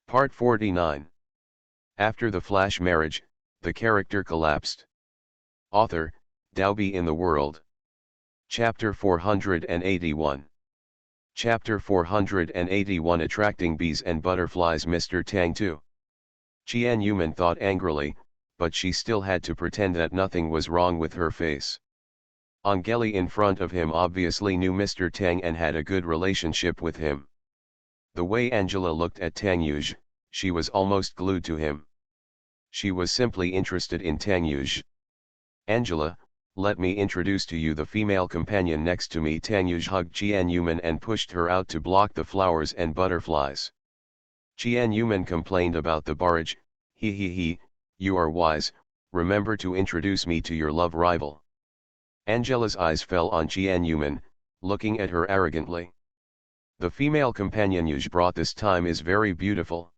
Part 49. After the flash marriage, the character collapsed. Author, Dalby in the World. Chapter 481. Chapter 481 Attracting Bees and Butterflies. Mr. Tang 2. Qian Yuman thought angrily, but she still had to pretend that nothing was wrong with her face. Angeli in front of him obviously knew Mr. Tang and had a good relationship with him. The way Angela looked at Tang Yuj, she was almost glued to him. She was simply interested in Tang Yuj. "Angela, let me introduce to you the female companion next to me." Tang Yuj hugged Qian Yuman and pushed her out to block the flowers and butterflies. Qian Yuman complained about the barrage. He, you are wise, remember to introduce me to your love rival." Angela's eyes fell on Qian Yuman, looking at her arrogantly. "The female companion you brought this time is very beautiful.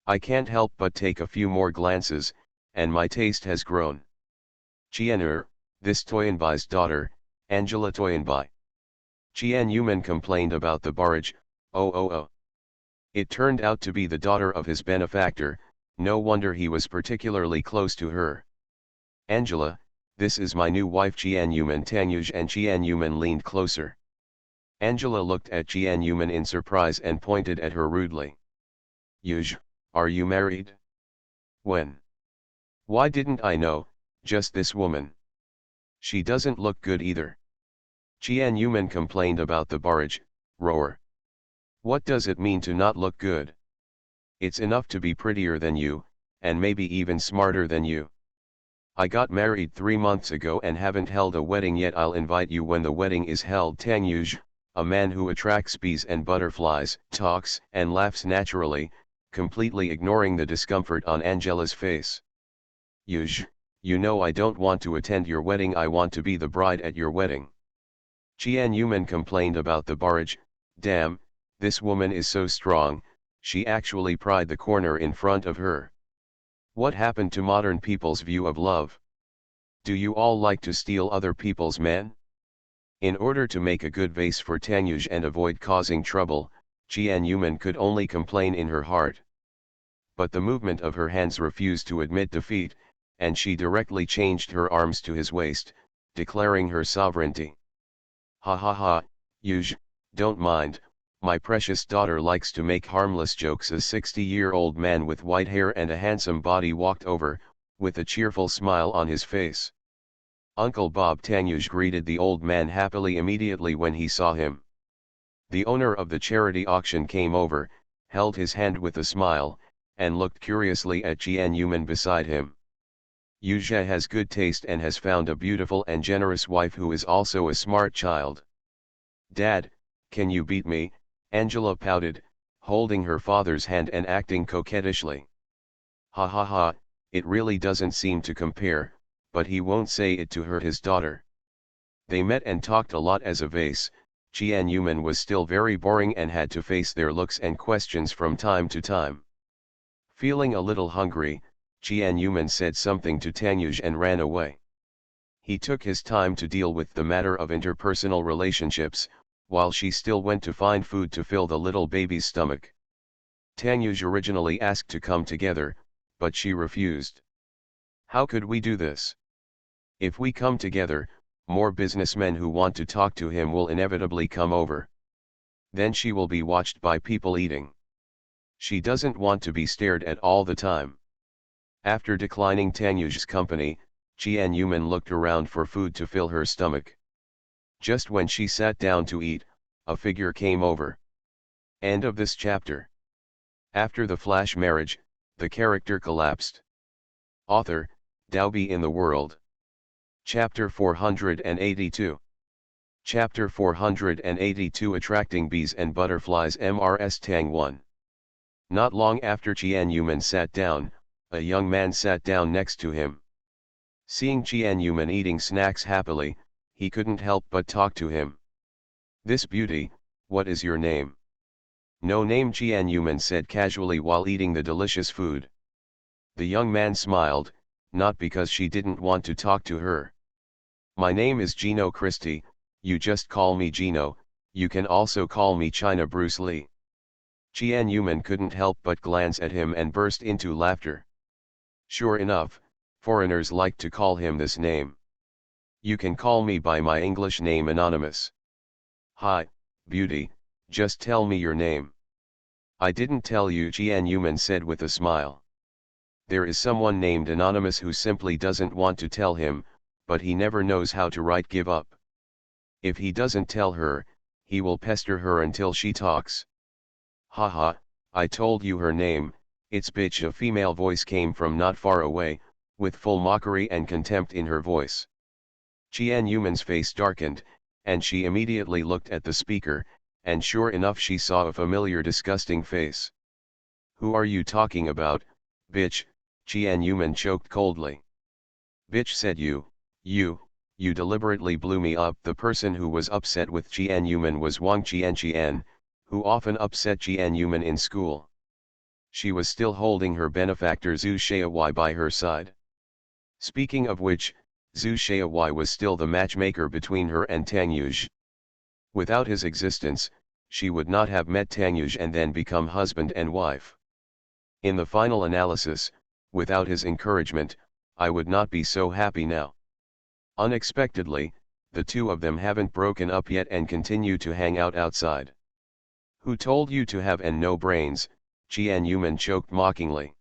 I can't help but take a few more glances, and my taste has grown." "Qian this Toyanbai's daughter, Angela Toyanbai." Qian Yuman complained about the barrage. Oh. It turned out to be the daughter of his benefactor, no wonder he was particularly close to her. "Angela, this is my new wife Qian Yuman." Tang Yuj and Qian Yuman leaned closer. Angela looked at Qian Yuman in surprise and pointed at her rudely. "Yuj, are you married? When? Why didn't I know, just this woman. She doesn't look good either." Qian Yuman complained about the barrage. Roar. "What does it mean to not look good? It's enough to be prettier than you, and maybe even smarter than you. I got married 3 months ago and haven't held a wedding yet. I'll invite you when the wedding is held." Tang Yuj, a man who attracts bees and butterflies, talks and laughs naturally, completely ignoring the discomfort on Angela's face. "Yuj, you know I don't want to attend your wedding. I want to be the bride at your wedding." Qian Yuman complained about the barrage. "Damn, this woman is so strong, she actually pried the corner in front of her. What happened to modern people's view of love? Do you all like to steal other people's men?" In order to make a good vase for Tang Yuj and avoid causing trouble, Qian Yuman could only complain in her heart. But the movement of her hands refused to admit defeat, and she directly changed her arms to his waist, declaring her sovereignty. Ha, Yuj, don't mind, my precious daughter likes to make harmless jokes." A 60-year-old man with white hair and a handsome body walked over, with a cheerful smile on his face. Uncle Bob. Tang Yuj greeted the old man happily immediately when he saw him. The owner of the charity auction came over, held his hand with a smile, and looked curiously at Qian Yuman beside him. "Yuzha has good taste and has found a beautiful and generous wife who is also a smart child." "Dad, can you beat me?" Angela pouted, holding her father's hand and acting coquettishly. Ha, it really doesn't seem to compare, but he won't say it to hurt his daughter. They met and talked a lot as a vase. Qian Yuman was still very boring and had to face their looks and questions from time to time. Feeling a little hungry, Qian Yuman said something to Tang Yuj and ran away. He took his time to deal with the matter of interpersonal relationships, while she still went to find food to fill the little baby's stomach. Tang Yuj originally asked to come together, but she refused. "How could we do this? If we come together, more businessmen who want to talk to him will inevitably come over. Then she will be watched by people eating. She doesn't want to be stared at all the time." After declining Tang Yuj's company, Qian Yuman looked around for food to fill her stomach. Just when she sat down to eat, a figure came over. End of this chapter. After the flash marriage, the character collapsed. Author, Dalby in the World. Chapter 482. Chapter 482 Attracting Bees and Butterflies. Mrs. Tang 1. Not long after Qian Yuman sat down, a young man sat down next to him. Seeing Qian Yuman eating snacks happily, he couldn't help but talk to him. "This beauty, what is your name?" "No name," Qian Yuman said casually while eating the delicious food. The young man smiled, not because she didn't want to talk to her. "My name is Gino Christie, you just call me Gino, you can also call me China Bruce Lee." Jian Yuman couldn't help but glance at him and burst into laughter. Sure enough, foreigners like to call him this name. You can call me by my English name Anonymous. Hi, beauty, just tell me your name. I didn't tell you, Jian Yuman said with a smile. There is someone named Anonymous who simply doesn't want to tell him, but he never knows how to write give up. If he doesn't tell her, he will pester her until she talks. Haha, I told you her name, it's bitch. A female voice came from not far away, with full mockery and contempt in her voice. Jian Yuman's face darkened, and she immediately looked at the speaker, and sure enough she saw a familiar disgusting face. Who are you talking about, bitch? Jian Yuman choked coldly. Bitch, said you deliberately blew me up. The person who was upset with Jian Yuman was Wang Qianqian, who often upset Jian Yuman in school. She was still holding her benefactor Zhu Shaowai by her side. Speaking of which, Zhu Shaowai was still the matchmaker between her and Tang Yuge. Without his existence, she would not have met Tang Yuge and then become husband and wife. In the final analysis, without his encouragement, I would not be so happy now. Unexpectedly, the two of them haven't broken up yet and continue to hang out outside. Who told you to have and no brains? Jian Yuman choked mockingly.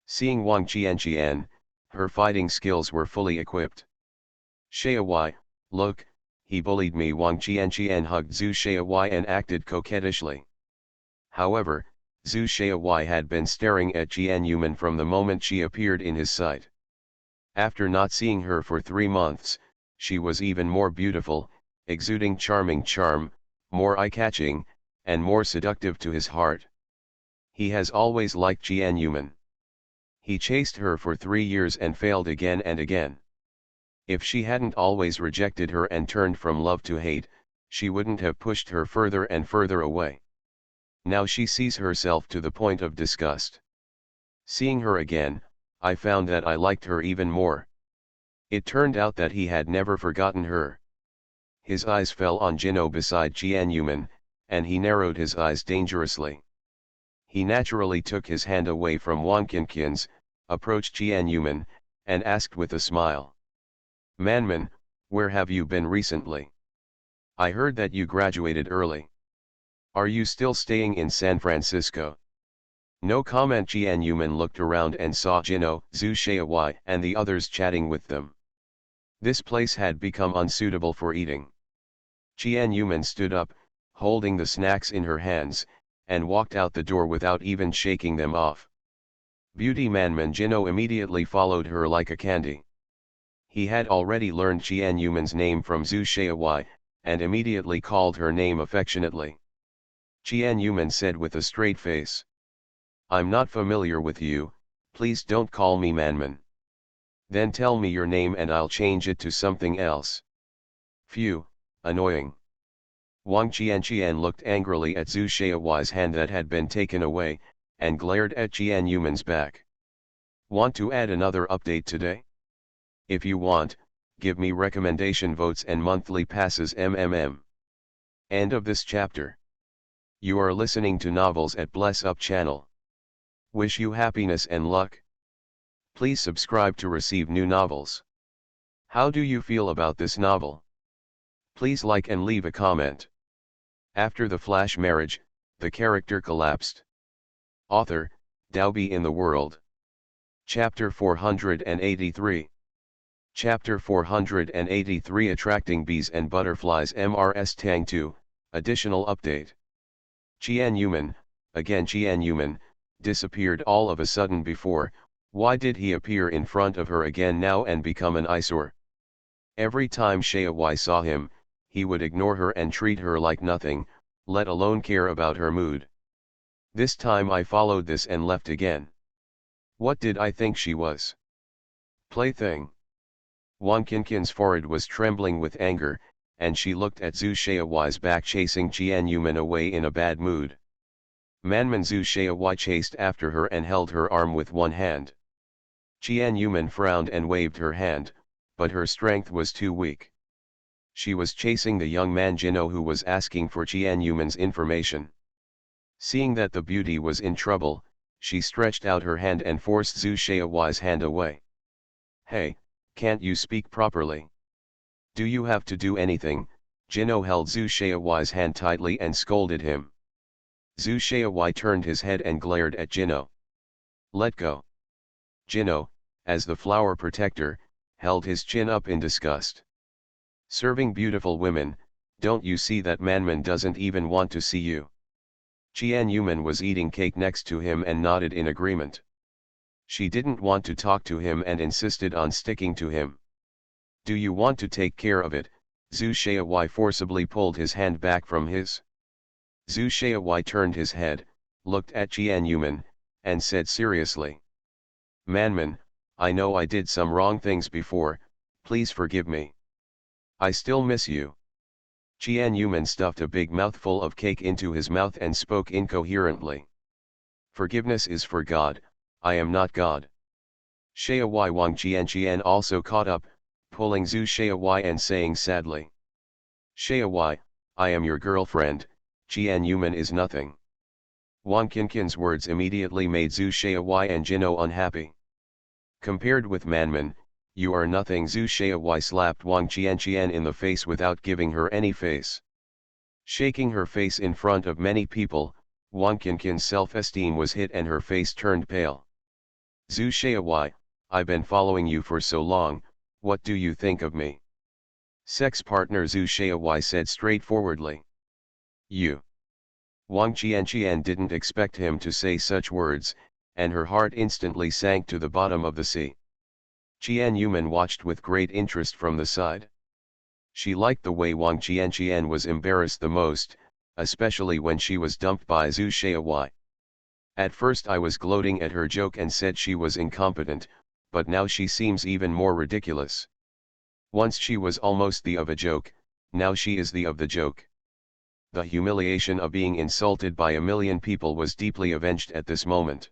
Seeing Wang Qianqian, her fighting skills were fully equipped. Shaowai, look, he bullied me. Wang Qianqian hugged Zhu Shaowai and acted coquettishly. However, Zhu Shaowai had been staring at Jian Yuman from the moment she appeared in his sight. After not seeing her for 3 months, she was even more beautiful, exuding charming charm, more eye-catching, and more seductive to his heart. He has always liked Jian Yuman. He chased her for 3 years and failed again and again. If she hadn't always rejected her and turned from love to hate, she wouldn't have pushed her further and further away. Now she sees herself to the point of disgust. Seeing her again, I found that I liked her even more. It turned out that he had never forgotten her. His eyes fell on Jinho beside Jian Yuman, and he narrowed his eyes dangerously. He naturally took his hand away from Wang Qianqian's, approached Jian Yuman, and asked with a smile. Manman, where have you been recently? I heard that you graduated early. Are you still staying in San Francisco? No comment. Jian Yuman looked around and saw Jinho, Zhu Shaowai and the others chatting with them. This place had become unsuitable for eating. Jian Yuman stood up, holding the snacks in her hands, and walked out the door without even shaking them off. Beauty Manman Jinho immediately followed her like a candy. He had already learned Jian Yuman's name from Zhu Shaowai, and immediately called her name affectionately. Jian Yuman said with a straight face. I'm not familiar with you, please don't call me Manman. Then tell me your name and I'll change it to something else. Phew, annoying. Wang Qianqian looked angrily at Zhu Shaowai's hand that had been taken away, and glared at Jian Yuman's back. Want to add another update today? If you want, give me recommendation votes and monthly passes. End of this chapter. You are listening to Novels at Bless Up channel. Wish you happiness and luck. Please subscribe to receive new novels. How do you feel about this novel? Please like and leave a comment. After the flash marriage, the character collapsed. Author, Daobi in the World. Chapter 483. Chapter 483 Attracting Bees and Butterflies. MRS Tang 2, additional update. Jian Yuman, again Jian Yuman, disappeared all of a sudden before. Why did he appear in front of her again now and become an eyesore? Every time Shaowai saw him, he would ignore her and treat her like nothing, let alone care about her mood. This time I followed this and left again. What did I think she was? Plaything. Wang Qianqian's forehead was trembling with anger, and she looked at Zhu Shaowai's back, chasing Jian Yuman away in a bad mood. Manman Zhu Shaowai chased after her and held her arm with one hand. Jian Yuman frowned and waved her hand, but her strength was too weak. She was chasing the young man Jinho who was asking for Jian Yuman's information. Seeing that the beauty was in trouble, she stretched out her hand and forced Zhu Shaohuai's hand away. "Hey, can't you speak properly? Do you have to do anything?" Jinho held Zhu Shaohuai's hand tightly and scolded him. Zhu Shaohuai turned his head and glared at Jinho. "Let go." Jinho, as the flower protector, held his chin up in disgust. "Serving beautiful women, don't you see that Manman doesn't even want to see you?" Qian Yuman was eating cake next to him and nodded in agreement. She didn't want to talk to him and insisted on sticking to him. "Do you want to take care of it?" Zhu Shaohuai forcibly pulled his hand back from his. Zhu Shaohuai turned his head, looked at Qian Yuman, and said seriously. "Manman, I know I did some wrong things before, please forgive me. I still miss you." Qian Yuman stuffed a big mouthful of cake into his mouth and spoke incoherently. "Forgiveness is for God, I am not God." Shaohuai Wang Qian also caught up, pulling Zhu Shaohuai and saying sadly. "Shaohuai, I am your girlfriend, Qian Yuman is nothing." Wang Qinqian's words immediately made Zhu Shaohuai and Jinho unhappy. "Compared with Manman, you are nothing." Zhu Shaohuai slapped Wang Qian in the face without giving her any face. Shaking her face in front of many people, Wang Qinqian's self-esteem was hit and her face turned pale. "Zhu Shaohuai, I've been following you for so long, what do you think of me?" "Sex partner," Zhu Shaohuai said straightforwardly. "You." Wang Qian didn't expect him to say such words, and her heart instantly sank to the bottom of the sea. Qian Yuman watched with great interest from the side. She liked the way Wang Qian was embarrassed the most, especially when she was dumped by Zhu Shaohuai. "At first I was gloating at her joke and said she was incompetent, but now she seems even more ridiculous. Once she was almost the of a joke, now she is the of the joke." The humiliation of being insulted by a million people was deeply avenged at this moment.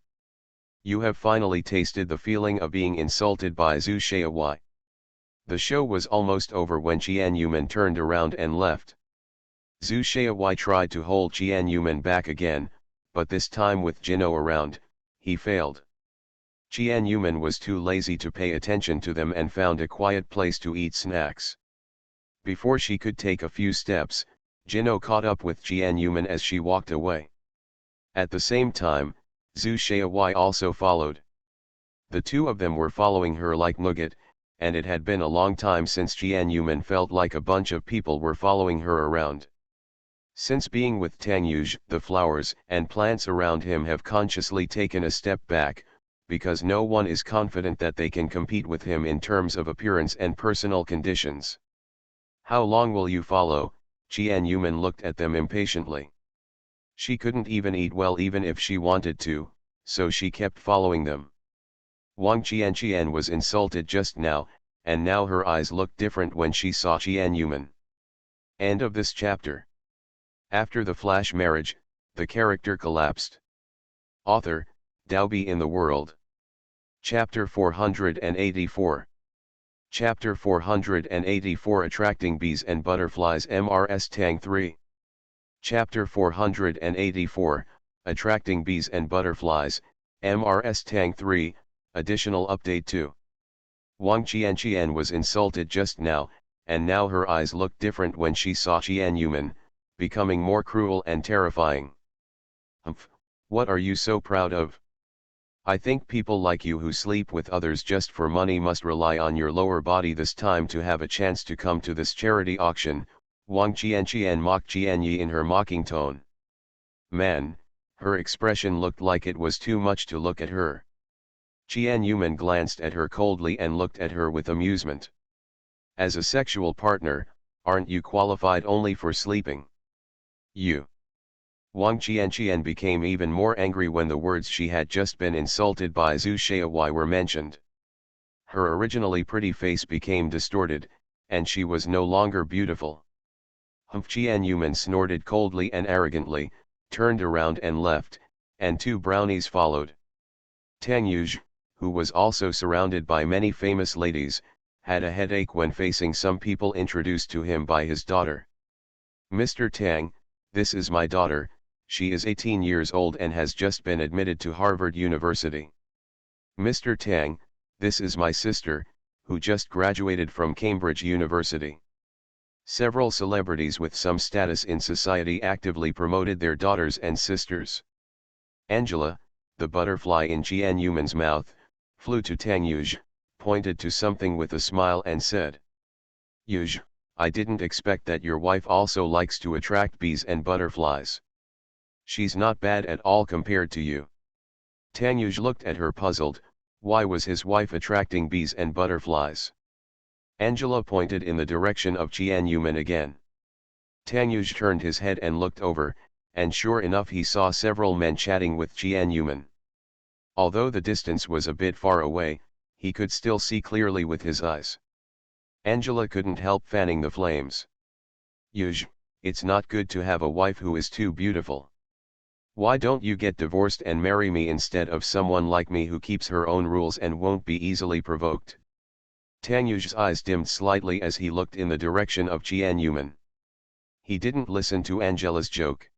"You have finally tasted the feeling of being insulted by Zhu Shaohuai." The show was almost over when Qian Yuman turned around and left. Zhu Shaohuai tried to hold Qian Yuman back again, but this time with Jinho around, he failed. Qian Yuman was too lazy to pay attention to them and found a quiet place to eat snacks. Before she could take a few steps, Jinho caught up with Qian Yuman as she walked away. At the same time, Zhu Shaohuai also followed. The two of them were following her like nougat, and it had been a long time since Qian Yuman felt like a bunch of people were following her around. Since being with Tang Yuge, the flowers and plants around him have consciously taken a step back, because no one is confident that they can compete with him in terms of appearance and personal conditions. "How long will you follow?" Qian Yuman looked at them impatiently. She couldn't even eat well even if she wanted to, so she kept following them. Wang Qian was insulted just now, and now her eyes looked different when she saw Qian Yuman. End of this chapter. After the flash marriage, the character collapsed. Author, Daobi in the World. Chapter 484. Chapter 484 Attracting Bees and Butterflies MRS Tang 3. Chapter 484, Attracting Bees and Butterflies, MRS Tang 3, Additional Update 2. Wang Qian was insulted just now, and now her eyes looked different when she saw Qian Yuman, becoming more cruel and terrifying. "Humph, what are you so proud of? I think people like you who sleep with others just for money must rely on your lower body this time to have a chance to come to this charity auction." Wang Qian mocked Qian Yi in her mocking tone. Man, her expression looked like it was too much to look at her. Qian Yuman glanced at her coldly and looked at her with amusement. "As a sexual partner, aren't you qualified only for sleeping? You." Wang Qian became even more angry when the words she had just been insulted by Zhu Shaohuai were mentioned. Her originally pretty face became distorted, and she was no longer beautiful. "Humph!" Qian Yuman snorted coldly and arrogantly, turned around and left, and two brownies followed. Tang Yuge, who was also surrounded by many famous ladies, had a headache when facing some people introduced to him by his daughter. "Mr. Tang, this is my daughter, She is 18 years old and has just been admitted to Harvard University. Mr. Tang, this is my sister, who just graduated from Cambridge University. Several celebrities with some status in society actively promoted their daughters and sisters. Angela, the butterfly in Jian Yuman's mouth, flew to Tang Yuj, pointed to something with a smile and said, "Yuj, I didn't expect that your wife also likes to attract bees and butterflies. She's not bad at all compared to you." Tang Yuj looked at her puzzled. Why was his wife attracting bees and butterflies? Angela pointed in the direction of Jian Yuman again. Tang Yuj turned his head and looked over, and sure enough he saw several men chatting with Jian Yuman. Although the distance was a bit far away, he could still see clearly with his eyes. Angela couldn't help fanning the flames. "Yuj, it's not good to have a wife who is too beautiful. Why don't you get divorced and marry me instead of someone like me who keeps her own rules and won't be easily provoked?" Tang Yuz's eyes dimmed slightly as he looked in the direction of Jian Yuman. He didn't listen to Angela's joke.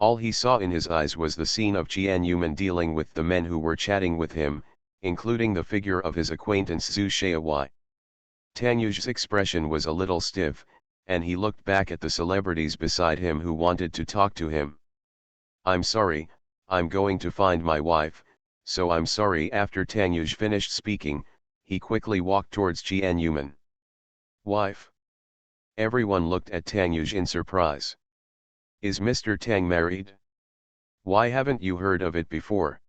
All he saw in his eyes was the scene of Jian Yuman dealing with the men who were chatting with him, including the figure of his acquaintance Zhu Xiaowai. Tang Yuz's expression was a little stiff, and he looked back at the celebrities beside him who wanted to talk to him. "I'm sorry, I'm going to find my wife, so I'm sorry." After Tang Yuj finished speaking, he quickly walked towards Jian Yuman. "Wife?" Everyone looked at Tang Yuj in surprise. "Is Mr. Tang married? Why haven't you heard of it before?"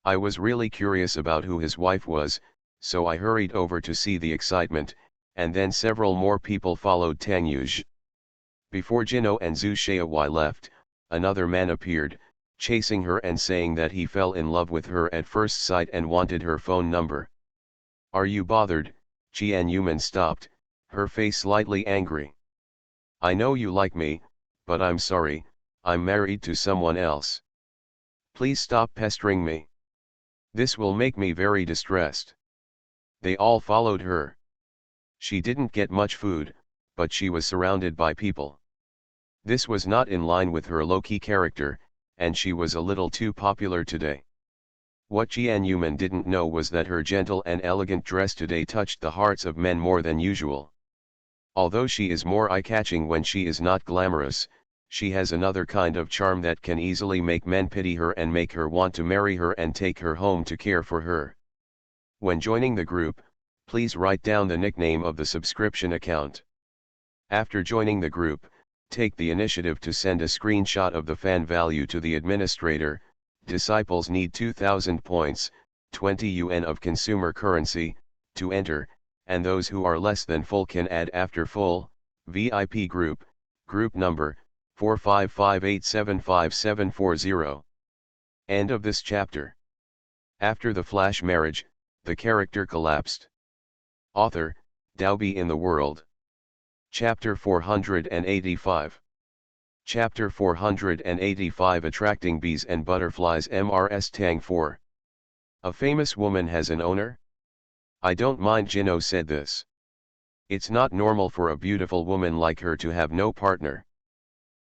I was really curious about who his wife was, so I hurried over to see the excitement, and then several more people followed Tang Yuj. Before Jino and Zhu Xiaowai left, another man appeared, chasing her and saying that he fell in love with her at first sight and wanted her phone number. "Are you bothered?" Jian Yuman stopped, her face slightly angry. "I know you like me, but I'm sorry, I'm married to someone else. Please stop pestering me. This will make me very distressed." They all followed her. She didn't get much food, but she was surrounded by people. This was not in line with her low-key character, and she was a little too popular today. What Jian Yuman didn't know was that her gentle and elegant dress today touched the hearts of men more than usual. Although she is more eye-catching when she is not glamorous, she has another kind of charm that can easily make men pity her and make her want to marry her and take her home to care for her. When joining the group, please write down the nickname of the subscription account. After joining the group, take the initiative to send a screenshot of the fan value to the administrator. Disciples need 2,000 points, 20 yuan of consumer currency, to enter, and those who are less than full can add after full. VIP group, group number, 455875740. End of this chapter. After the flash marriage, the character collapsed. Author, Daobi in the World. Chapter 485. Chapter 485 Attracting Bees and Butterflies. Mrs. Tang 4. A famous woman has an owner? I don't mind. Jino said this. It's not normal for a beautiful woman like her to have no partner.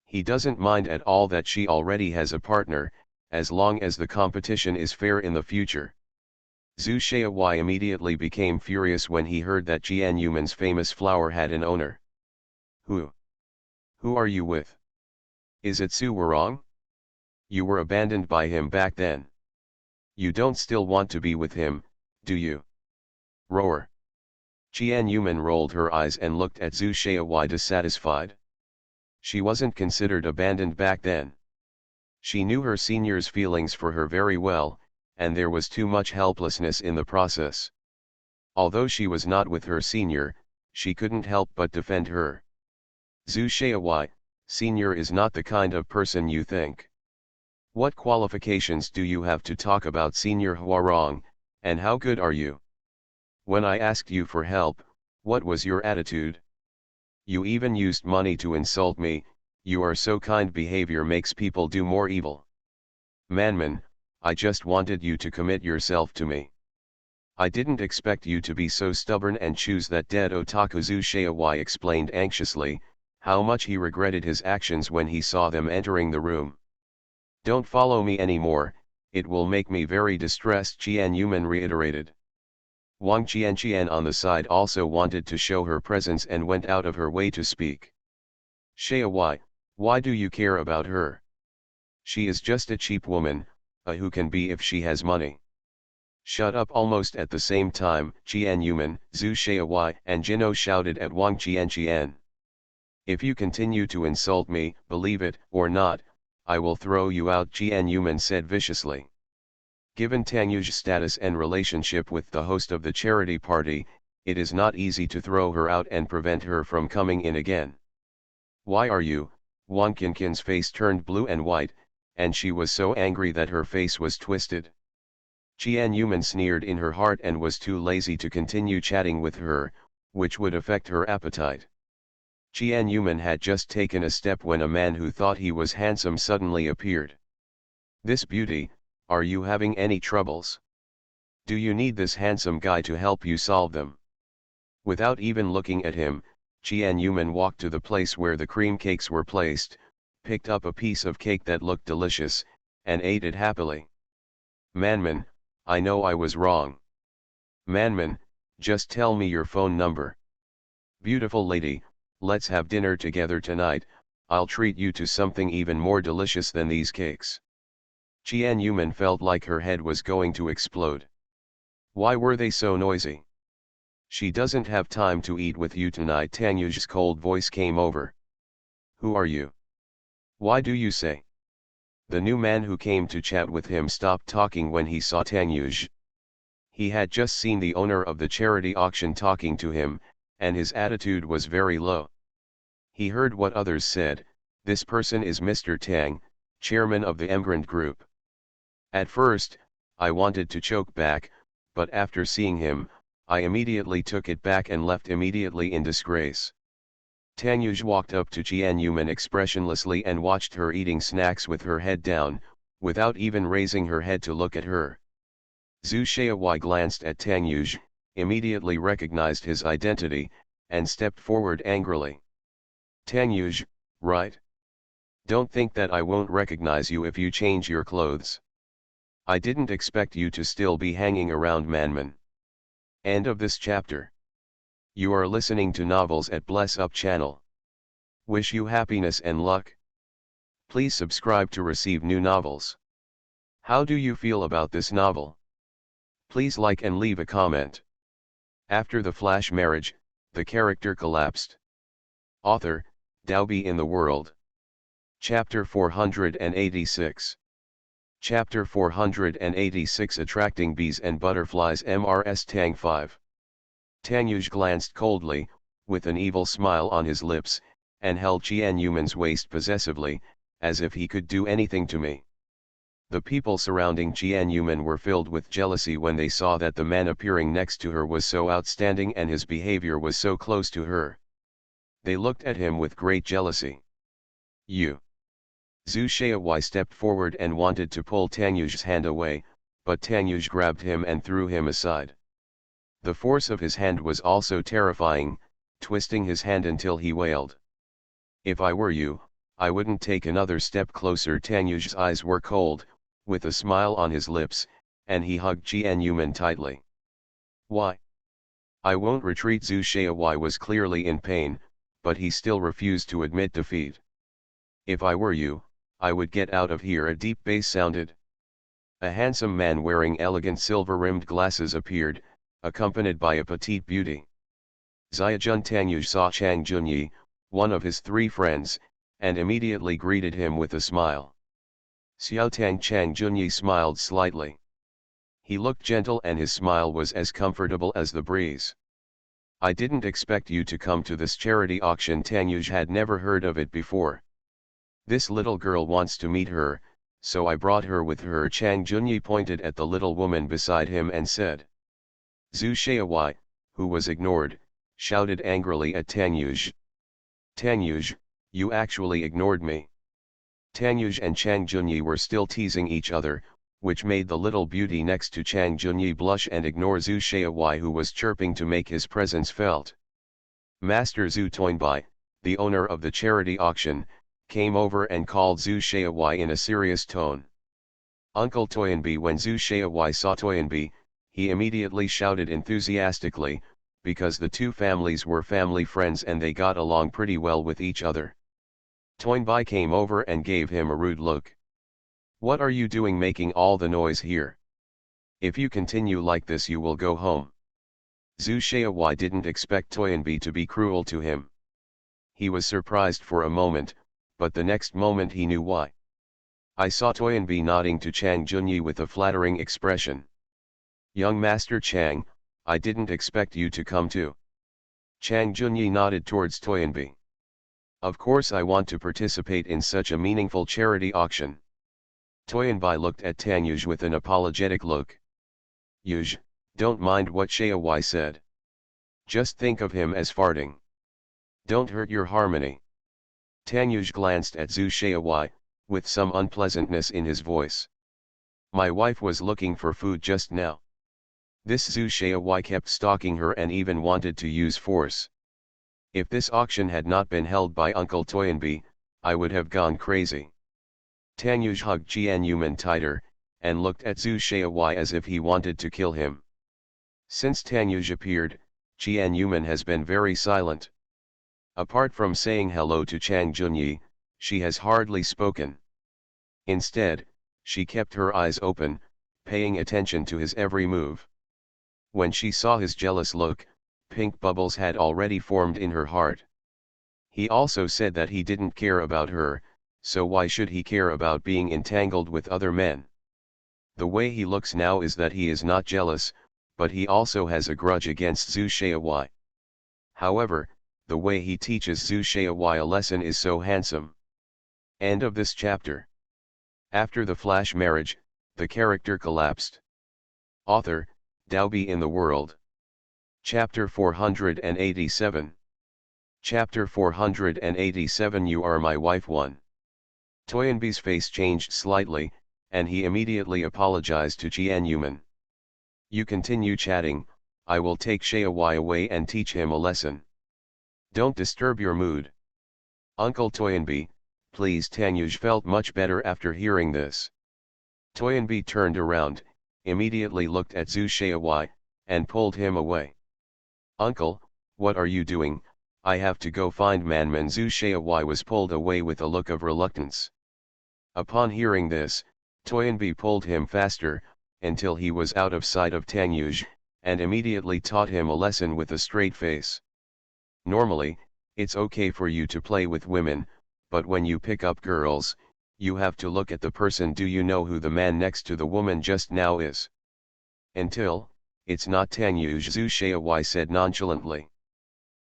He doesn't mind at all that she already has a partner, as long as the competition is fair in the future. Zhu Xiaowai immediately became furious when he heard that Jian Yuman's famous flower had an owner. Who are you with? Is it Su Warong? You were abandoned by him back then. You don't still want to be with him, do you? Roar. Jian Yuman rolled her eyes and looked at Zhu Xiaowai dissatisfied. She wasn't considered abandoned back then. She knew her senior's feelings for her very well, and there was too much helplessness in the process. Although she was not with her senior, she couldn't help but defend her. Zhu Xiaowai, senior is not the kind of person you think. What qualifications do you have to talk about senior Huarong, and how good are you? When I asked you for help, what was your attitude? You even used money to insult me. You are so kind. Behavior makes people do more evil. Manman, I just wanted you to commit yourself to me. I didn't expect you to be so stubborn and choose that dead otaku. Zhu Xiaowai explained anxiously, how much he regretted his actions when he saw them entering the room. Don't follow me anymore, it will make me very distressed, Qian Yuman reiterated. Wang Qianqian on the side also wanted to show her presence and went out of her way to speak. Shea, why do you care about her? She is just a cheap woman, who can be if she has money. Shut up. Almost at the same time, Qian Yuman, Zhu Shaowai and Jino shouted at Wang Qianqian. If you continue to insult me, believe it or not, I will throw you out, Qian Yuman said viciously. Given Tang Yu's status and relationship with the host of the charity party, it is not easy to throw her out and prevent her from coming in again. Why are you? Wang Qinqin's face turned blue and white, and she was so angry that her face was twisted. Qian Yuman sneered in her heart and was too lazy to continue chatting with her, which would affect her appetite. Qian Yuman had just taken a step when a man who thought he was handsome suddenly appeared. This beauty, are you having any troubles? Do you need this handsome guy to help you solve them? Without even looking at him, Qian Yuman walked to the place where the cream cakes were placed, picked up a piece of cake that looked delicious, and ate it happily. Manman, I know I was wrong. Manman, just tell me your phone number. Beautiful lady, let's have dinner together tonight, I'll treat you to something even more delicious than these cakes. Qian Yuman felt like her head was going to explode. Why were they so noisy? She doesn't have time to eat with you tonight. Tang Yu's cold voice came over. Who are you? Why do you say? The new man who came to chat with him stopped talking when he saw Tang Yuj. He had just seen the owner of the charity auction talking to him, and his attitude was very low. He heard what others said, this person is Mr. Tang, chairman of the Emgrand Group. At first, I wanted to choke back, but after seeing him, I immediately took it back and left immediately in disgrace. Tang Yuj walked up to Qian Yuman expressionlessly and watched her eating snacks with her head down, without even raising her head to look at her. Zhu Shaowai glanced at Tang Yuj, immediately recognized his identity, and stepped forward angrily. Tang Yuj, right? Don't think that I won't recognize you if you change your clothes. I didn't expect you to still be hanging around Manman. End of this chapter. You are listening to Novels at Bless Up channel. Wish you happiness and luck. Please subscribe to receive new novels. How do you feel about this novel? Please like and leave a comment. After the flash marriage, the character collapsed. Author, Daobi in the World. Chapter 486. Chapter 486 Attracting Bees and Butterflies MRS Tang 5. Tang Yuj glanced coldly, with an evil smile on his lips, and held Qian Yuman's waist possessively, as if he could do anything to me. The people surrounding Qian Yuman were filled with jealousy when they saw that the man appearing next to her was so outstanding and his behavior was so close to her. They looked at him with great jealousy. You. Zhu Shaowai stepped forward and wanted to pull Tang Yuj's hand away, but Tang Yuj grabbed him and threw him aside. The force of his hand was also terrifying, twisting his hand until he wailed. If I were you, I wouldn't take another step closer. Tang Yuj's eyes were cold, with a smile on his lips, and he hugged Qian Yuman tightly. Why? I won't retreat. Zhu Shaowai was clearly in pain, but he still refused to admit defeat. If I were you, I would get out of here. A deep bass sounded. A handsome man wearing elegant silver-rimmed glasses appeared, accompanied by a petite beauty. Xiajun Tang Yuj saw Chang Junyi, one of his three friends, and immediately greeted him with a smile. Xiao Tang Chang Junyi smiled slightly. He looked gentle and his smile was as comfortable as the breeze. I didn't expect you to come to this charity auction. Tang Yuj had never heard of it before. This little girl wants to meet her, so I brought her with her. Chang Junyi pointed at the little woman beside him and said. Zhu Shaowai, who was ignored, shouted angrily at Tang Yuj. Tang Yuj, you actually ignored me. Tang Yuj and Chang Junyi were still teasing each other, which made the little beauty next to Chang Junyi blush and ignore Zhu Shaowai, who was chirping to make his presence felt. Master Zhu Toinbai, the owner of the charity auction, came over and called Zhu Shaowai in a serious tone. Uncle Toyanbi. When Zhu Shaowai saw Toyanbi, he immediately shouted enthusiastically, because the two families were family friends and they got along pretty well with each other. Toynbei came over and gave him a rude look. "What are you doing making all the noise here? If you continue like this you will go home." Zhu Shaowai didn't expect Toyanbi to be cruel to him. He was surprised for a moment, but the next moment he knew why. I saw Toyanbi nodding to Chang Junyi with a flattering expression. "Young Master Chang, I didn't expect you to come too." Chang Junyi nodded towards Toyanbi. "Of course I want to participate in such a meaningful charity auction." Toyanbi looked at Tang Yuj with an apologetic look. "Yuj, don't mind what Shaowai said. Just think of him as farting. Don't hurt your harmony." Tang Yuj glanced at Zhu Shaowai, with some unpleasantness in his voice. "My wife was looking for food just now." This Zhu Shaowai kept stalking her and even wanted to use force. If this auction had not been held by Uncle Toyanbi, I would have gone crazy. Tang Yuj hugged Jian Yuman tighter, and looked at Zhu Shaowai as if he wanted to kill him. Since Tang Yuj appeared, Jian Yuman has been very silent. Apart from saying hello to Chang Junyi, she has hardly spoken. Instead, she kept her eyes open, paying attention to his every move. When she saw his jealous look, pink bubbles had already formed in her heart. He also said that he didn't care about her, so why should he care about being entangled with other men? The way he looks now is that he is not jealous, but he also has a grudge against Zhu Shaowai. However, the way he teaches Zhu Shaowai a lesson is so handsome. End of this chapter. After the flash marriage, the character collapsed. Author, Daobi in the World. Chapter 487. Chapter 487. You Are My Wife 1. Toyanbi's face changed slightly, and he immediately apologized to Jian Yuman. "You continue chatting, I will take Shaowai away and teach him a lesson. Don't disturb your mood." "Uncle Toyanbi, please." Tang Yuj felt much better after hearing this. Toyanbi turned around, immediately looked at Zhu Shaowai, and pulled him away. "Uncle, what are you doing? I have to go find Manman." Zhu Shaowai was pulled away with a look of reluctance. Upon hearing this, Toyanbi pulled him faster, until he was out of sight of Tang Yuj, and immediately taught him a lesson with a straight face. "Normally, it's okay for you to play with women, but when you pick up girls, you have to look at the person. Do you know who the man next to the woman just now is?" "Until, it's not Tang Yuj," Zhu Shaowai said nonchalantly.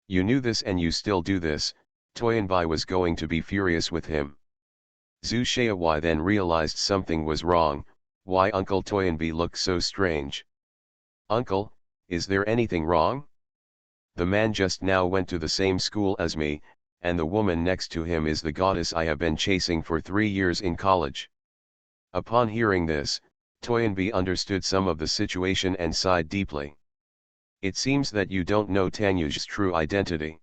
"You knew this and you still do this." Toyanbi was going to be furious with him. Zhu Shaowai then realized something was wrong. Why Uncle Toyanbi looked so strange? "Uncle, is there anything wrong? The man just now went to the same school as me, and the woman next to him is the goddess I have been chasing for 3 years in college." Upon hearing this, Toyanbi understood some of the situation and sighed deeply. "It seems that you don't know Tang Yuj's true identity.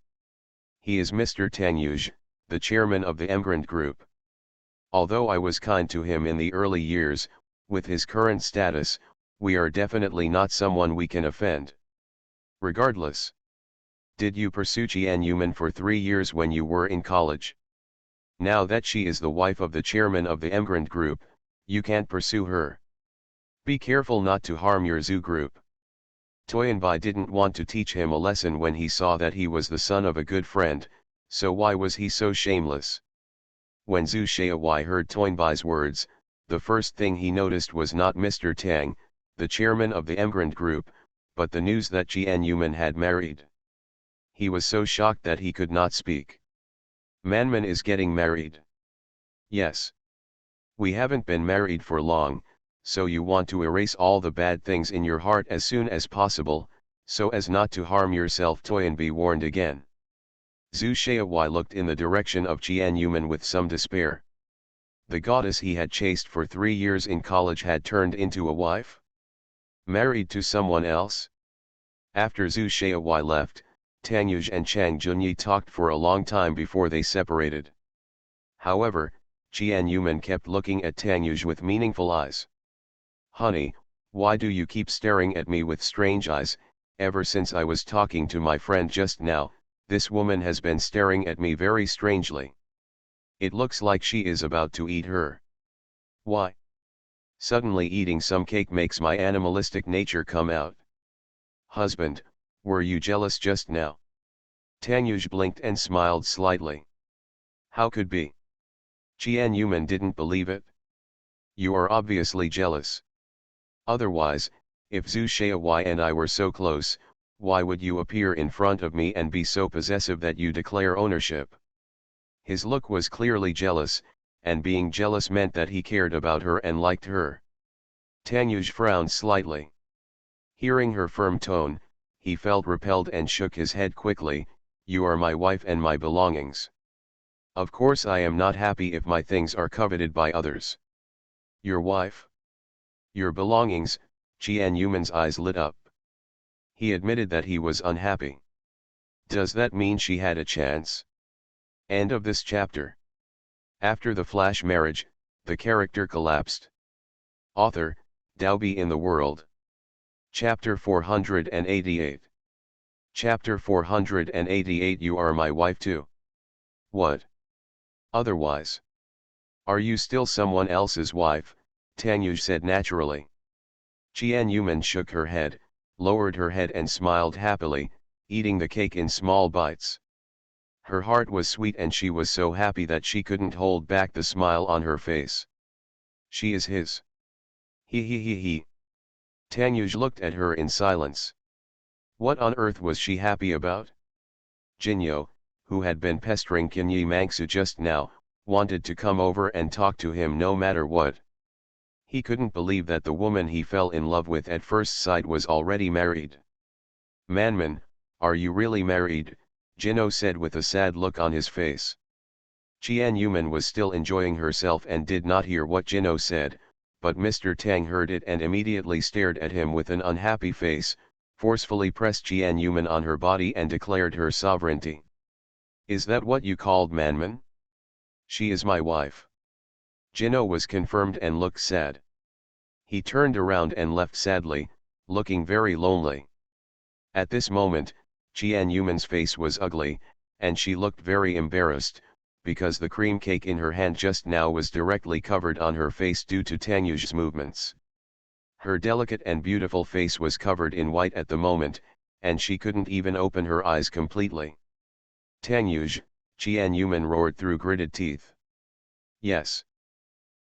He is Mr. Tang Yuj, the chairman of the Emgrand Group. Although I was kind to him in the early years, with his current status, we are definitely not someone we can offend. Regardless, did you pursue Jian Yuman for 3 years when you were in college? Now that she is the wife of the chairman of the Emgrand Group, you can't pursue her. Be careful not to harm your Zhu group." Toyanbi didn't want to teach him a lesson when he saw that he was the son of a good friend, so why was he so shameless? When Zhu Shaowai heard Toynbai's words, the first thing he noticed was not Mr. Tang, the chairman of the Emgrand Group, but the news that Jian Yuman had married. He was so shocked that he could not speak. "Manman is getting married?" "Yes. We haven't been married for long, so you want to erase all the bad things in your heart as soon as possible, so as not to harm yourself," Toyanbi warned again. Zhu Shaowai looked in the direction of Jian Yuman with some despair. The goddess he had chased for 3 years in college had turned into a wife? Married to someone else? After Zhu Shaowai left, Tang Yuj and Chang Junyi talked for a long time before they separated. However, Jian Yuman kept looking at Tang Yuj with meaningful eyes. "Honey, why do you keep staring at me with strange eyes? Ever since I was talking to my friend just now, this woman has been staring at me very strangely. It looks like she is about to eat her. Why? Suddenly eating some cake makes my animalistic nature come out. Husband, were you jealous just now?" Tang Yuj blinked and smiled slightly. "How could be?" Jian Yuman didn't believe it. "You are obviously jealous. Otherwise, if Zhu Shaohui and I were so close, why would you appear in front of me and be so possessive that you declare ownership?" His look was clearly jealous, and being jealous meant that he cared about her and liked her. Tang Yuj frowned slightly. Hearing her firm tone, he felt repelled and shook his head quickly. "You are my wife and my belongings. Of course I am not happy if my things are coveted by others." "Your wife? Your belongings?" Jian Yuman's eyes lit up. He admitted that he was unhappy. Does that mean she had a chance? End of this chapter. After the flash marriage, the character collapsed. Author, Daobi in the World. Chapter 488. Chapter 488. You are my wife too. What? Otherwise? Are you still someone else's wife? Tang Yuj said naturally. Jian Yuman shook her head, lowered her head and smiled happily, eating the cake in small bites. Her heart was sweet and she was so happy that she couldn't hold back the smile on her face. She is his. He. Tang Yuj looked at her in silence. What on earth was she happy about? Jinyo, who had been pestering Qinyi Mangsu just now, wanted to come over and talk to him no matter what. He couldn't believe that the woman he fell in love with at first sight was already married. "Manman, are you really married?" Jinho said with a sad look on his face. Jian Yuman was still enjoying herself and did not hear what Jinho said, but Mr. Tang heard it and immediately stared at him with an unhappy face, forcefully pressed Jian Yuman on her body and declared her sovereignty. "Is that what you called manman? She is my wife." Jinho was confirmed and looked sad. He turned around and left sadly, looking very lonely. At this moment, Jian Yuman's face was ugly, and she looked very embarrassed, because the cream cake in her hand just now was directly covered on her face due to Tang Yuj's movements. Her delicate and beautiful face was covered in white at the moment, and she couldn't even open her eyes completely. "Tang Yuj," Jian Yuman roared through gritted teeth. "Yes."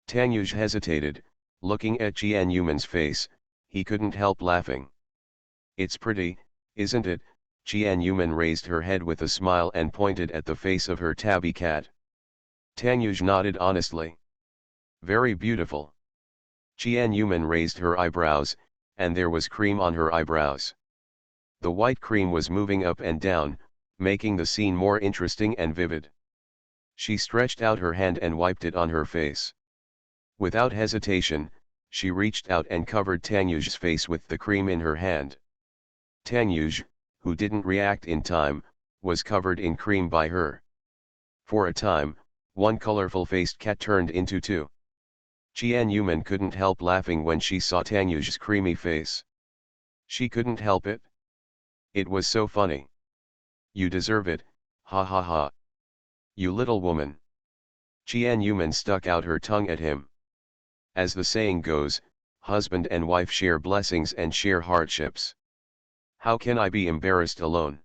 Tang Yuj hesitated, looking at Jian Yuman's face. He couldn't help laughing. "It's pretty, isn't it?" Jian Yuman raised her head with a smile and pointed at the face of her tabby cat. Tang Yuj nodded honestly. "Very beautiful." Jian Yuman raised her eyebrows, and there was cream on her eyebrows. The white cream was moving up and down, making the scene more interesting and vivid. She stretched out her hand and wiped it on her face. Without hesitation, she reached out and covered Tang Yuj's face with the cream in her hand. Tang Yuj, who didn't react in time, was covered in cream by her. For a time, one colorful-faced cat turned into two. Jian Yuman couldn't help laughing when she saw Tang Yuj's creamy face. She couldn't help it. It was so funny. "You deserve it, ha ha ha. You little woman." Jian Yuman stuck out her tongue at him. As the saying goes, husband and wife share blessings and share hardships. How can I be embarrassed alone?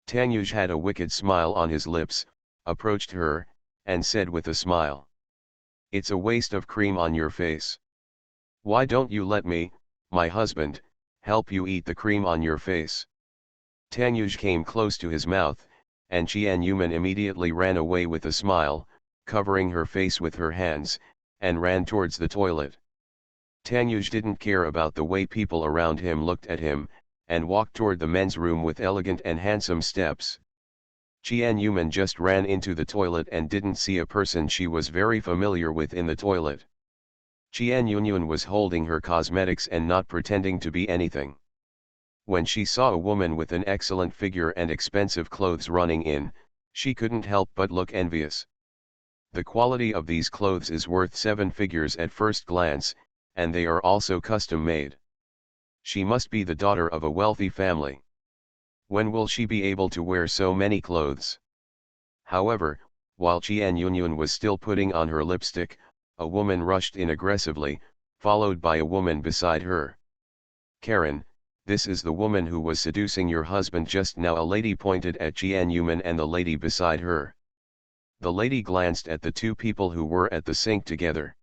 Tang Yuj had a wicked smile on his lips, approached her, and said with a smile, "It's a waste of cream on your face. Why don't you let me, my husband, help you eat the cream on your face?" Tang Yuj came close to his mouth, and Jian Yuman immediately ran away with a smile, covering her face with her hands, and ran towards the toilet. Tang Yuj didn't care about the way people around him looked at him, and walked toward the men's room with elegant and handsome steps. Jian Yuman just ran into the toilet and didn't see a person she was very familiar with in the toilet. Jian Yunyun was holding her cosmetics and not pretending to be anything. When she saw a woman with an excellent figure and expensive clothes running in, she couldn't help but look envious. The quality of these clothes is worth 7 figures at first glance, and they are also custom made. She must be the daughter of a wealthy family. When will she be able to wear so many clothes? However, while Qian Yunyun was still putting on her lipstick, a woman rushed in aggressively, followed by a woman beside her. Karen, this is the woman who was seducing your husband just now. A lady pointed at Qian Yuman and the lady beside her. The lady glanced at the two people who were at the sink together.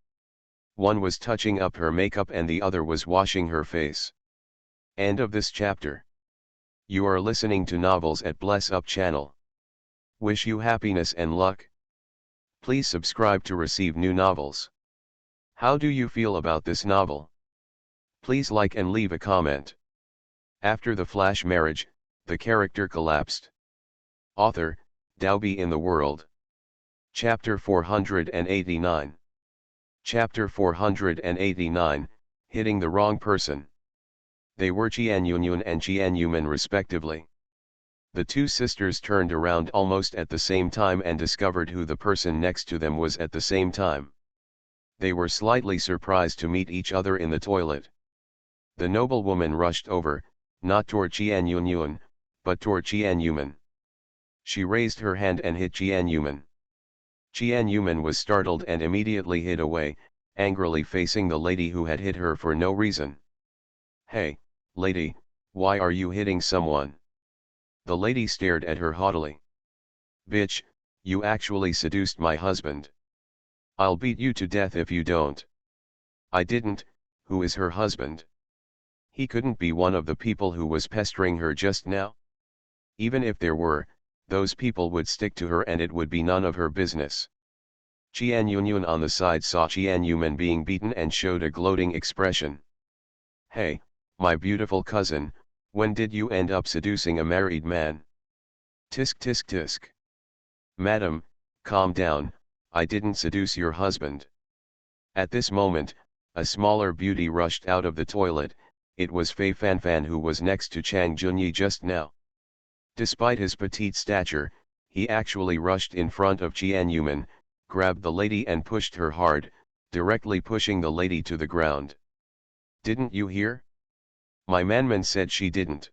One was touching up her makeup and the other was washing her face. End of this chapter. You are listening to Novels at Bless Up channel. Wish you happiness and luck. Please subscribe to receive new novels. How do you feel about this novel? Please like and leave a comment. After the flash marriage, the character collapsed. Author, Daobi in the World. Chapter 489. Chapter 489, Hitting the Wrong Person. They were Qian Yunyun and Qian Yuman respectively. The two sisters turned around almost at the same time and discovered who the person next to them was at the same time. They were slightly surprised to meet each other in the toilet. The noblewoman rushed over, not toward Qian Yunyun, but toward Qian Yuman. She raised her hand and hit Qian Yuman. Qian Yuman was startled and immediately hid away, angrily facing the lady who had hit her for no reason. "Hey, lady, why are you hitting someone?" The lady stared at her haughtily. "Bitch, you actually seduced my husband. I'll beat you to death if you don't." "I didn't. Who is her husband?" "He couldn't be one of the people who was pestering her just now. Even if there were, those people would stick to her and it would be none of her business." Qian Yunyun on the side saw Qian Yuman being beaten and showed a gloating expression. "Hey, my beautiful cousin, when did you end up seducing a married man?" "Tisk tisk tisk. Madam, calm down, I didn't seduce your husband." At this moment, a smaller beauty rushed out of the toilet. It was Fei Fanfan who was next to Chang Junyi just now. Despite his petite stature, he actually rushed in front of Qian Yuman, grabbed the lady and pushed her hard, directly pushing the lady to the ground. "Didn't you hear? My manman said she didn't.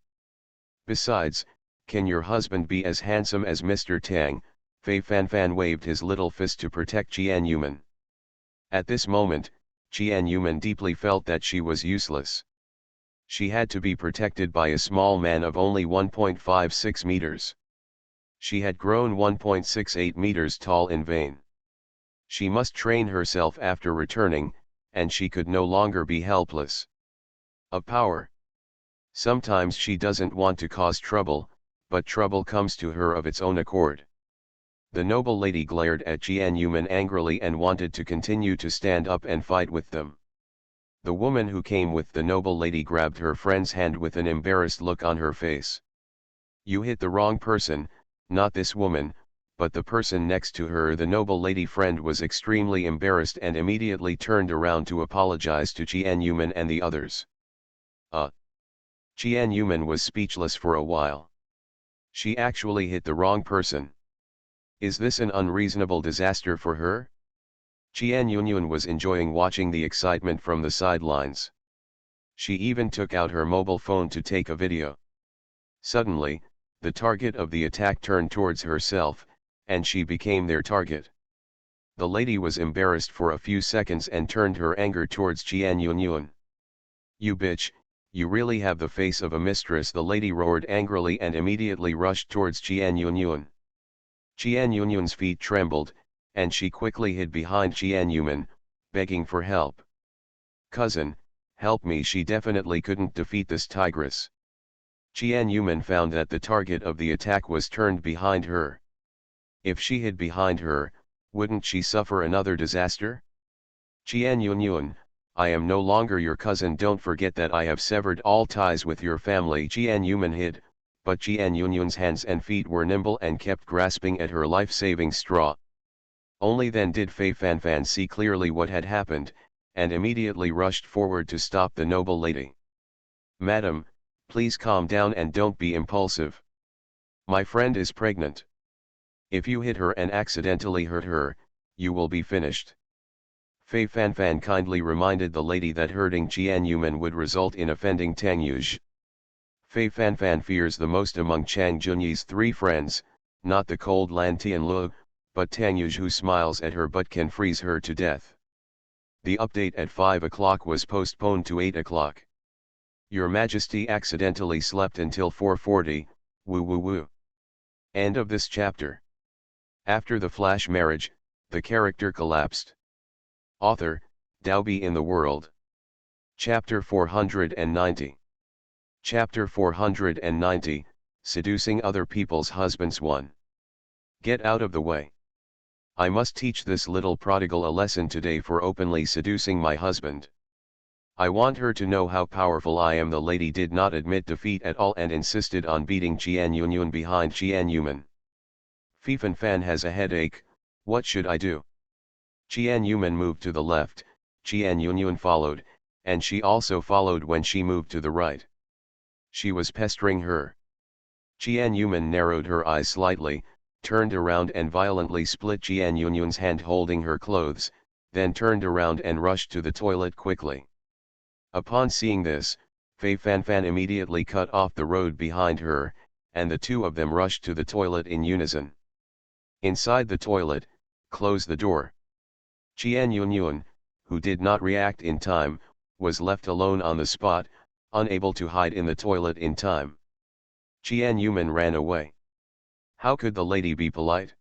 Besides, can your husband be as handsome as Mr. Tang?" Fei Fanfan waved his little fist to protect Qian Yuman. At this moment, Qian Yuman deeply felt that she was useless. She had to be protected by a small man of only 1.56 meters. She had grown 1.68 meters tall in vain. She must train herself after returning, and she could no longer be helpless. Of power. Sometimes she doesn't want to cause trouble, but trouble comes to her of its own accord. The noble lady glared at Qian Yuman angrily and wanted to continue to stand up and fight with them. The woman who came with the noble lady grabbed her friend's hand with an embarrassed look on her face. "You hit the wrong person, not this woman, but the person next to her." The noble lady friend was extremely embarrassed and immediately turned around to apologize to Qian Yuman and the others. Qian Yuman was speechless for a while. She actually hit the wrong person. Is this an unreasonable disaster for her? Qian Yunyun was enjoying watching the excitement from the sidelines. She even took out her mobile phone to take a video. Suddenly, the target of the attack turned towards herself, and she became their target. The lady was embarrassed for a few seconds and turned her anger towards Qian Yunyun. "You bitch, you really have the face of a mistress," the lady roared angrily and immediately rushed towards Qian Yunyun. Qian Yunyun's feet trembled, and she quickly hid behind Qian Yuman, begging for help. "Cousin, help me." She definitely couldn't defeat this tigress. Qian Yuman found that the target of the attack was turned behind her. If she hid behind her, wouldn't she suffer another disaster? "Qian Yunyun, I am no longer your cousin. Don't forget that I have severed all ties with your family." Qian Yuman hid, but Qian Yunyun's hands and feet were nimble and kept grasping at her life-saving straw. Only then did Fei Fanfan see clearly what had happened, and immediately rushed forward to stop the noble lady. "Madam, please calm down and don't be impulsive. My friend is pregnant. If you hit her and accidentally hurt her, you will be finished. Fei Fanfan kindly reminded the lady that hurting Qian Yuman would result in offending Tang Yuj. Fei Fanfan fears the most among Chang Junyi's three friends, not the cold Lan Tianlu, but Tang Yuj, who smiles at her but can freeze her to death. The update at 5 o'clock was postponed to 8 o'clock. Your Majesty accidentally slept until 4:40, woo woo woo. End of this chapter. After the flash marriage, the character collapsed. Author, Daobi in the World. Chapter 490. Chapter 490, Seducing Other People's Husbands 1. Get out of the way. I must teach this little prodigal a lesson today for openly seducing my husband. I want her to know how powerful I am. The lady did not admit defeat at all and insisted on beating Qian Yunyun behind Qian Yuman. Fei Fanfan has a headache, what should I do? Qian Yuman moved to the left, Qian Yunyun followed, and she also followed when she moved to the right. She was pestering her. Qian Yuman narrowed her eyes slightly, turned around and violently split Qian Yunyun's hand holding her clothes, then turned around and rushed to the toilet quickly. Upon seeing this, Fei Fanfan immediately cut off the road behind her, and the two of them rushed to the toilet in unison. Inside the toilet, close the door. Qian Yunyun, who did not react in time, was left alone on the spot, unable to hide in the toilet in time. Qian Yuman ran away. How could the lady be polite?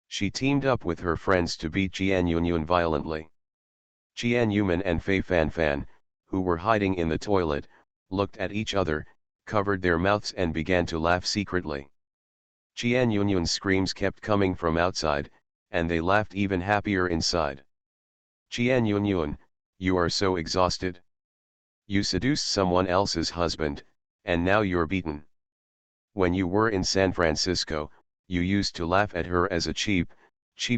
She teamed up with her friends to beat Qian Yunyun violently. Qian Yuman and Fei Fanfan, who were hiding in the toilet, looked at each other, covered their mouths and began to laugh secretly. Qian Yunyun's screams kept coming from outside, and they laughed even happier inside. Qian Yunyun, you are so exhausted. You seduced someone else's husband, and now you're beaten. When you were in San Francisco, you used to laugh at her as a cheap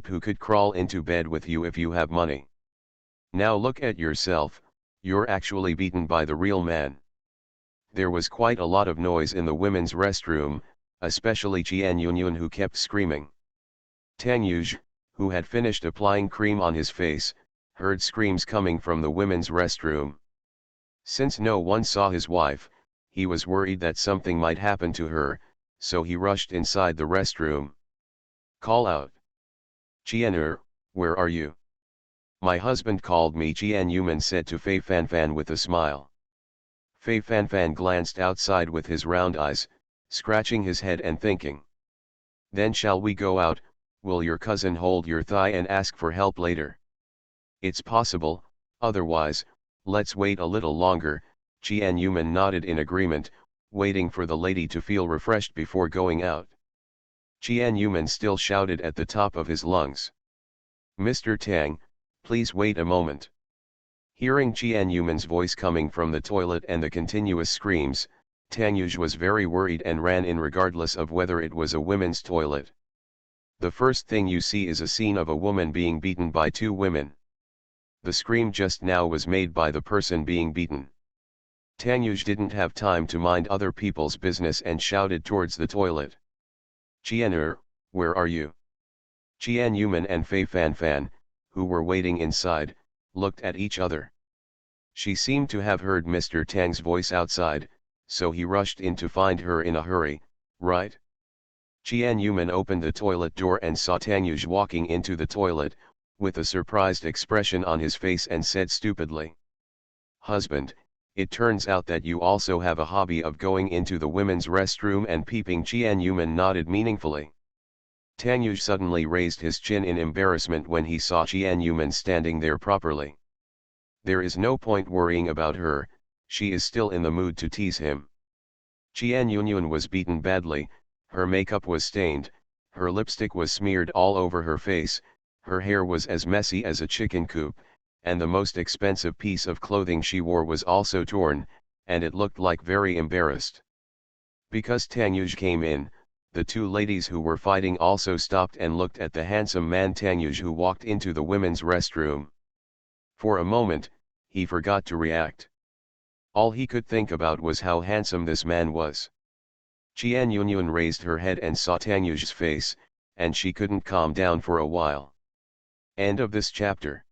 who could crawl into bed with you if you have money. Now look at yourself, you're actually beaten by the real man. There was quite a lot of noise in the women's restroom, especially Qian Yunyun, who kept screaming. Tang Yuj, who had finished applying cream on his face, heard screams coming from the women's restroom. Since no one saw his wife, he was worried that something might happen to her, so he rushed inside the restroom. Call out. Qian, where are you? My husband called me, Qian Yuman said to Fei Fanfan with a smile. Fei Fanfan glanced outside with his round eyes, scratching his head and thinking. Then shall we go out? Will your cousin hold your thigh and ask for help later? It's possible, otherwise, let's wait a little longer. Qian Yuman nodded in agreement, waiting for the lady to feel refreshed before going out. Qian Yuman still shouted at the top of his lungs. Mr. Tang, please wait a moment. Hearing Qian Yuman's voice coming from the toilet and the continuous screams, Tang Yuj was very worried and ran in regardless of whether it was a women's toilet. The first thing you see is a scene of a woman being beaten by two women. The scream just now was made by the person being beaten. Tang Yuj didn't have time to mind other people's business and shouted towards the toilet. Qian, where are you? Qian Yuman and Fei Fanfan, who were waiting inside, looked at each other. She seemed to have heard Mr. Tang's voice outside, so he rushed in to find her in a hurry, right? Qian Yuman opened the toilet door and saw Tang Yuj walking into the toilet, with a surprised expression on his face, and said stupidly. Husband, it turns out that you also have a hobby of going into the women's restroom and peeping. Qian Yuman nodded meaningfully. Tang Yuj suddenly raised his chin in embarrassment when he saw Qian Yuman standing there properly. There is no point worrying about her, she is still in the mood to tease him. Qian Yunyun was beaten badly, her makeup was stained, her lipstick was smeared all over her face, her hair was as messy as a chicken coop, and the most expensive piece of clothing she wore was also torn, and it looked like very embarrassed. Because Tang Yuj came in, the two ladies who were fighting also stopped and looked at the handsome man Tang Yuj who walked into the women's restroom. For a moment, he forgot to react. All he could think about was how handsome this man was. Qian Yunyun raised her head and saw Tang Yuj's face, and she couldn't calm down for a while. End of this chapter.